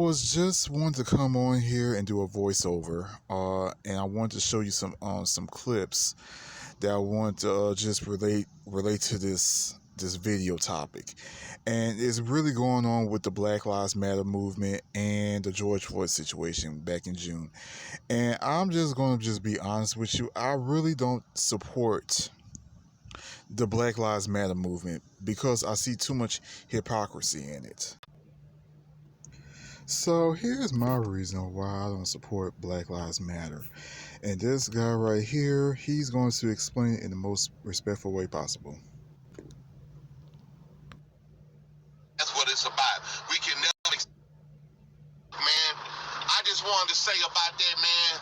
was just wanting to come on here and do a voiceover, and I wanted to show you some clips that I want to just relate to this video topic, and it's really going on with the Black Lives Matter movement and the George Floyd situation back in June. And I'm just going to just be honest with you, I really don't support the Black Lives Matter movement because I see too much hypocrisy in it. So here's my reason why I don't support Black Lives Matter. And this guy right here, he's going to explain it in the most respectful way possible. That's what it's about. We can never, man. I just wanted to say about that, man.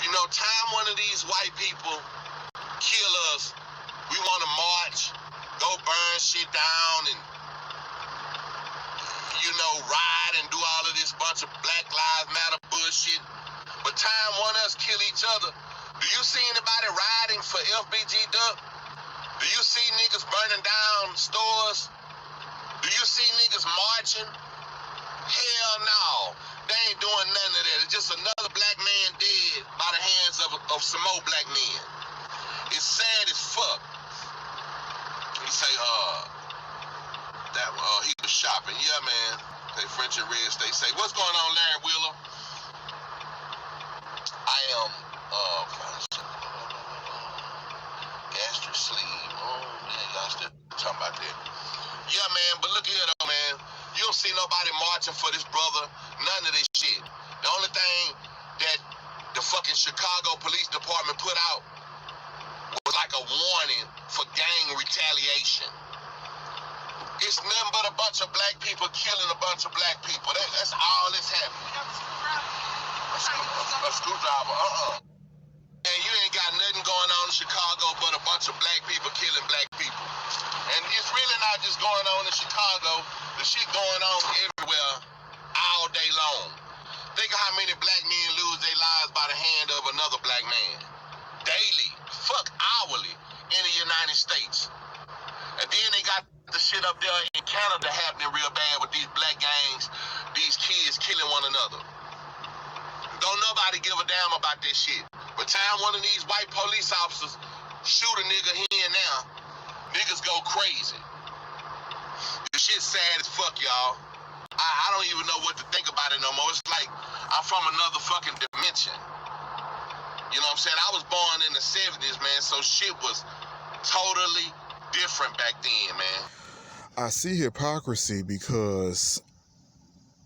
You know, time one of these white people kill us, we want to march, go burn shit down, and ride and do all of this bunch of Black Lives Matter bullshit. But time one us kill each other. Do you see anybody riding for FBG Duck? Do you see niggas burning down stores? Do you see niggas marching? Hell no. They ain't doing none of that. It's just another black man dead by the hands of some more black men. It's sad as fuck. He say, he was shopping. Yeah, man. They French and Red State say, what's going on, Larry Wheeler? I am, gastric sleeve. Oh, man, y'all still talking about that. Yeah, man, but look here, though, man. You don't see nobody marching for this brother. None of this shit. The only thing that the fucking Chicago Police Department put out was like a warning for gang retaliation. It's nothing but a bunch of black people killing a bunch of black people. That's all that's happening. A screwdriver, And you ain't got nothing going on in Chicago but a bunch of black people killing black people. And it's really not just going on in Chicago. The shit going on everywhere all day long. Think of how many black men lose their lives by the hand of another black man. Daily. Fuck hourly in the United States. And then they got the shit up there in Canada happening real bad with these black gangs, these kids killing one another. Don't nobody give a damn about this shit. But time one of these white police officers shoot a nigga here and now, niggas go crazy. This shit's sad as fuck, y'all. I don't even know what to think about it no more. It's like I'm from another fucking dimension. You know what I'm saying? I was born in the 70s, man, so shit was totally different back then, man. I see hypocrisy because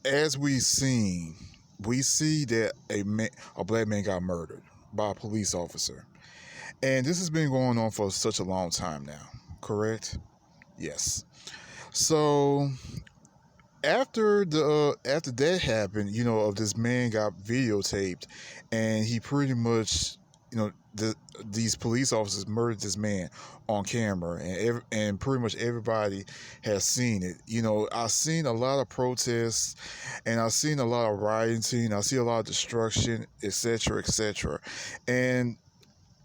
as we see that a black man got murdered by a police officer. And this has been going on for such a long time now, correct? Yes. So after that happened, of this man got videotaped, and he pretty much, these police officers murdered this man on camera, and pretty much everybody has seen it. I've seen a lot of protests, and I've seen a lot of rioting. I see a lot of destruction, etc., etc. And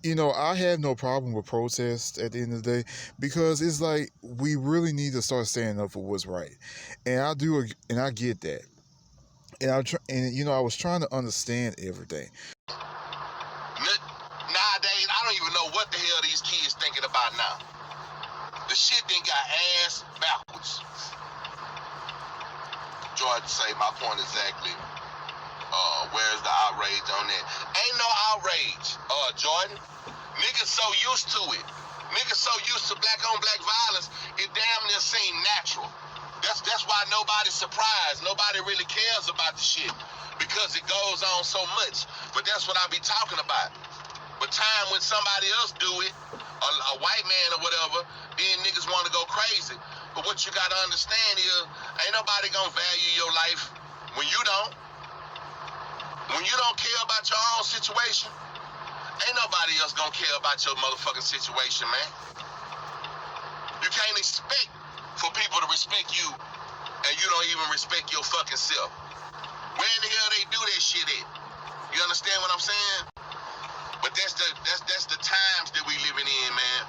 I have no problem with protests at the end of the day, because it's like we really need to start standing up for what's right, and I do, and I get that, and I was trying to understand everything. Nowadays, I don't even know what the hell these kids thinking about now. The shit done got ass backwards. Jordan say my point exactly. Where's the outrage on that? Ain't no outrage, Jordan. Niggas so used to it. Niggas so used to black on black violence, it damn near seem natural. That's why nobody's surprised. Nobody really cares about the shit, because it goes on so much. But that's what I be talking about. But time when somebody else do it, a white man or whatever, then niggas want to go crazy. But what you gotta understand is, ain't nobody gonna value your life when you don't. When you don't care about your own situation, ain't nobody else gonna care about your motherfucking situation, man. You can't expect for people to respect you, and you don't even respect your fucking self. Where in the hell they do that shit at? You understand what I'm saying? But that's the times that we living in, man.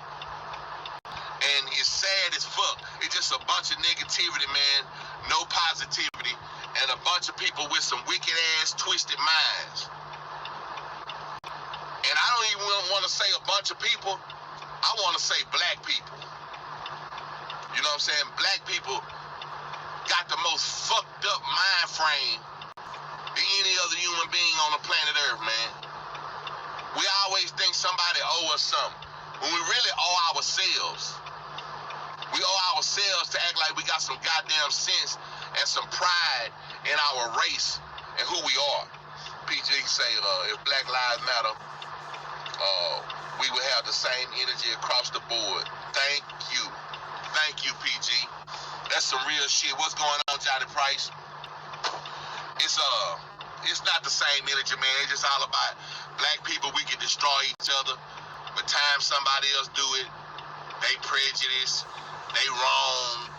And it's sad as fuck. It's just a bunch of negativity, man. No positivity. and a bunch of people with some wicked ass twisted minds. And I don't even want to say a bunch of people. I want to say black people. You know what I'm saying? Black people got the most fucked up mind frame than any other human being on the planet Earth, man. We always think somebody owe us something when we really owe ourselves. We owe ourselves to act like we got some goddamn sense and some pride in our race and who we are. PG say, if Black Lives Matter, we would have the same energy across the board. Thank you. Thank you, PG. That's some real shit. What's going on, Johnny Price? It's not the same energy, man. It's just all about black people. We can destroy each other. By the time somebody else do it, they prejudice, they wrong,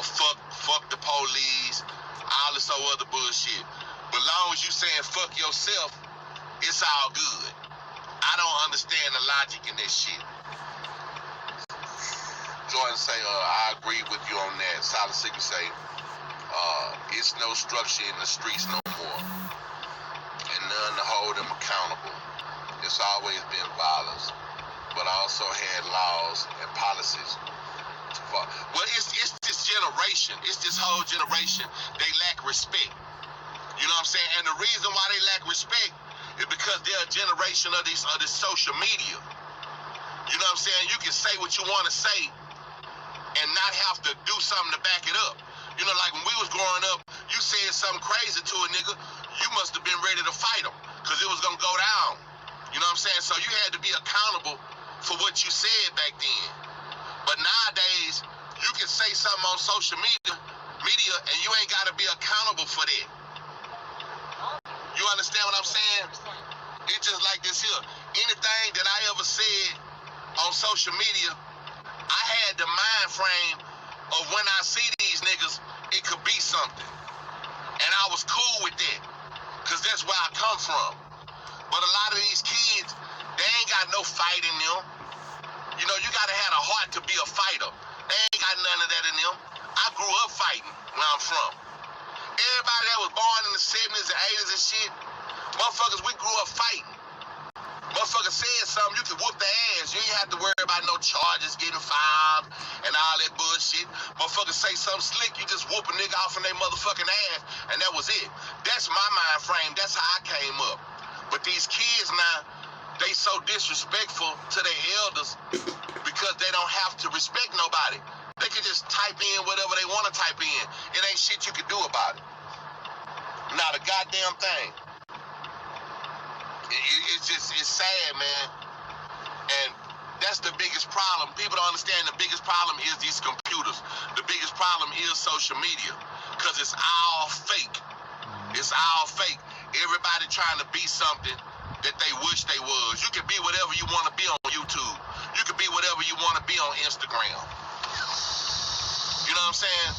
fuck the police, all this other bullshit. But long as you saying fuck yourself, it's all good. I don't understand the logic in this shit. Jordan say, I agree with you on that. Solid Secret say, it's no structure in the streets no more, and none to hold them accountable. It's always been violence, but also had laws and policies. Well, it's this generation. It's this whole generation. They lack respect. You know what I'm saying? And the reason why they lack respect is because they're a generation of this social media. You know what I'm saying? You can say what you want to say and not have to do something to back it up. You know, like when we was growing up, you said something crazy to a nigga, you must have been ready to fight him because it was going to go down. You know what I'm saying? So you had to be accountable for what you said back then. But nowadays, you can say something on social media and you ain't got to be accountable for that. You understand what I'm saying? It's just like this here. Anything that I ever said on social media, I had the mind frame of when I see these niggas, it could be something. And I was cool with that, because that's where I come from. But a lot of these kids, they ain't got no fight in them. You know, you gotta have a heart to be a fighter. They ain't got none of that in them. I grew up fighting where I'm from. Everybody that was born in the 70s and 80s and shit, motherfuckers, we grew up fighting. Motherfucker said something, you could whoop their ass. You ain't have to worry about no charges getting filed and all that bullshit. Motherfucker say something slick, you just whoop a nigga off in their motherfucking ass, and that was it. That's my mind frame. That's how I came up. But these kids now, they so disrespectful to their elders because they don't have to respect nobody. They can just type in whatever they want to type in. It ain't shit you can do about it. Not a goddamn thing. It's sad, man. And that's the biggest problem. People don't understand the biggest problem is these computers. The biggest problem is social media. Because it's all fake. It's all fake. Everybody trying to be something that they wish they was. You can be whatever you want to be on YouTube. You can be whatever you want to be on Instagram. You know what I'm saying?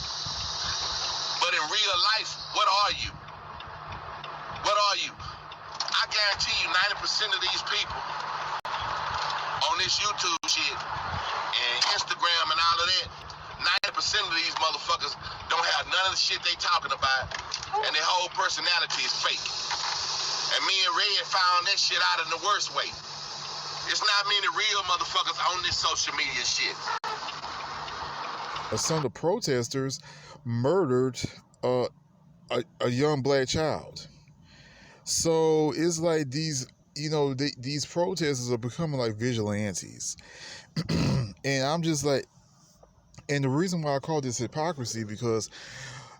But in real life, what are you? What are you? I guarantee you 90% of these people on this YouTube shit and Instagram and all of that, 90% of these motherfuckers don't have none of the shit they talking about, and their whole personality is fake. And me and Red found that shit out in the worst way. It's not many real motherfuckers on this social media shit. Some of the protesters murdered a young black child. So it's like these, these protesters are becoming like vigilantes. And I'm just like, and the reason why I call this hypocrisy, because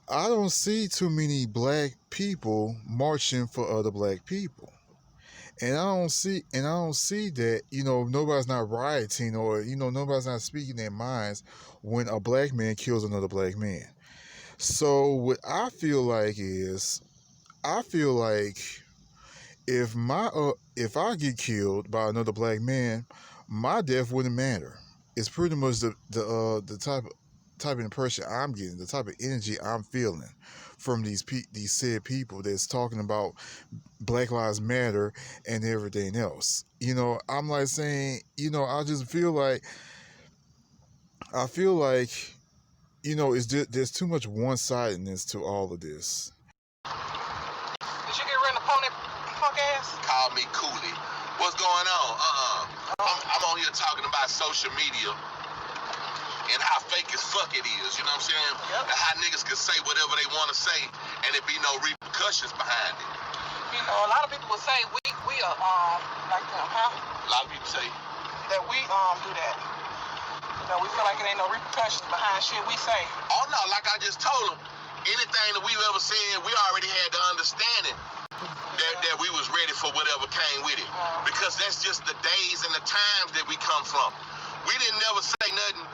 I don't see too many black people marching for other black people. And I don't see that, nobody's not rioting, or, nobody's not speaking their minds when a black man kills another black man. So what I feel like is, if I get killed by another black man, my death wouldn't matter. It's pretty much the type of impression I'm getting, the type of energy I'm feeling from these said people that's talking about Black Lives Matter and everything else. I'm like saying, I feel like it's just, there's too much one-sidedness to all of this. Did you get ready to pony punk ass? Call me Cooley. What's going on? I'm on here talking about social media and how fake as fuck it is. You know what I'm saying? Yep. And how niggas can say whatever they want to say and there be no repercussions behind it. You know, a lot of people will say we are like them, huh? A lot of people say That we do that. You know, we feel like it ain't no repercussions behind shit we say. oh no, like I just told them, anything that we've ever said, we already had the understanding that we was ready for whatever came with it. Because that's just the days and the times that we come from. We didn't never say nothing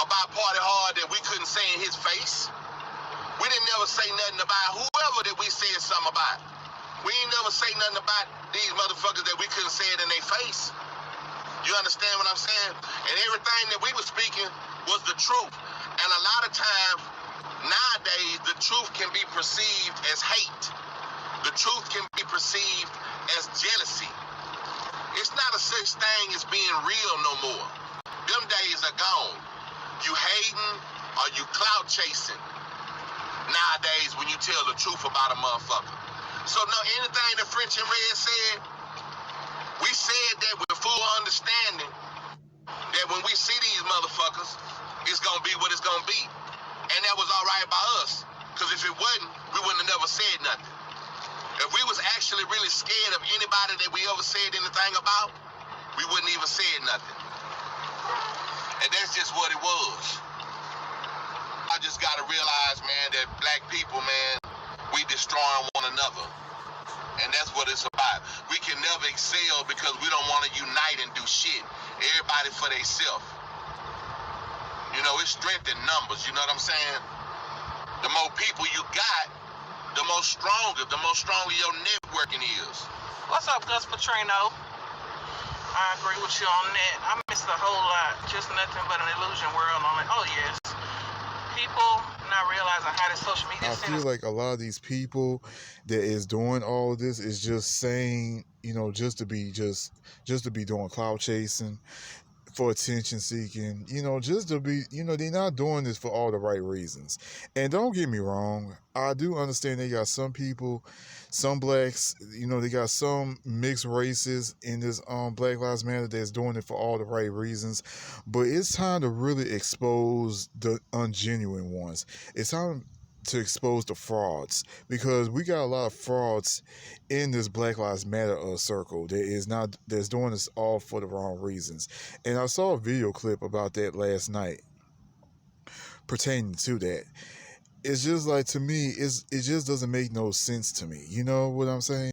about Party Hard that we couldn't say in his face. We didn't never say nothing about whoever that we said something about. We ain't never say nothing about these motherfuckers that we couldn't say it in their face. You understand what I'm saying? And everything that we were speaking was the truth. And a lot of times, nowadays, the truth can be perceived as hate. The truth can be perceived as jealousy. It's not a such thing as being real no more. Them days are gone. You hating or you clout chasing nowadays when you tell the truth about a motherfucker. So no, anything that French and Red said, we said that with full understanding that when we see these motherfuckers, it's gonna be what it's gonna be. And that was all right by us. Because if it wasn't, we wouldn't have never said nothing. If we was actually really scared of anybody that we ever said anything about, we wouldn't even said nothing. And that's just what it was. I just gotta realize, man, that black people, man, we destroying one another. And that's what it's about. We can never excel because we don't want to unite and do shit. Everybody for themselves. You know, it's strength in numbers, you know what I'm saying? The more people you got, the more stronger your networking is. What's up, Gus Petrino? I agree with you on that. I missed a whole lot. Just nothing but an illusion world on it. Oh, yes. People not realizing how this social media I feel like a lot of these people that is doing all of this is just saying, just to be doing cloud chasing, for attention seeking, just to be, they're not doing this for all the right reasons. And don't get me wrong, I do understand they got some people, some blacks, they got some mixed races in this Black Lives Matter that's doing it for all the right reasons. But it's time to really expose the ungenuine ones. It's time to expose the frauds, because we got a lot of frauds in this Black Lives Matter circle that's doing this all for the wrong reasons. And I saw a video clip about that last night pertaining to that. It's just like, to me, it just doesn't make no sense to me. You know what I'm saying?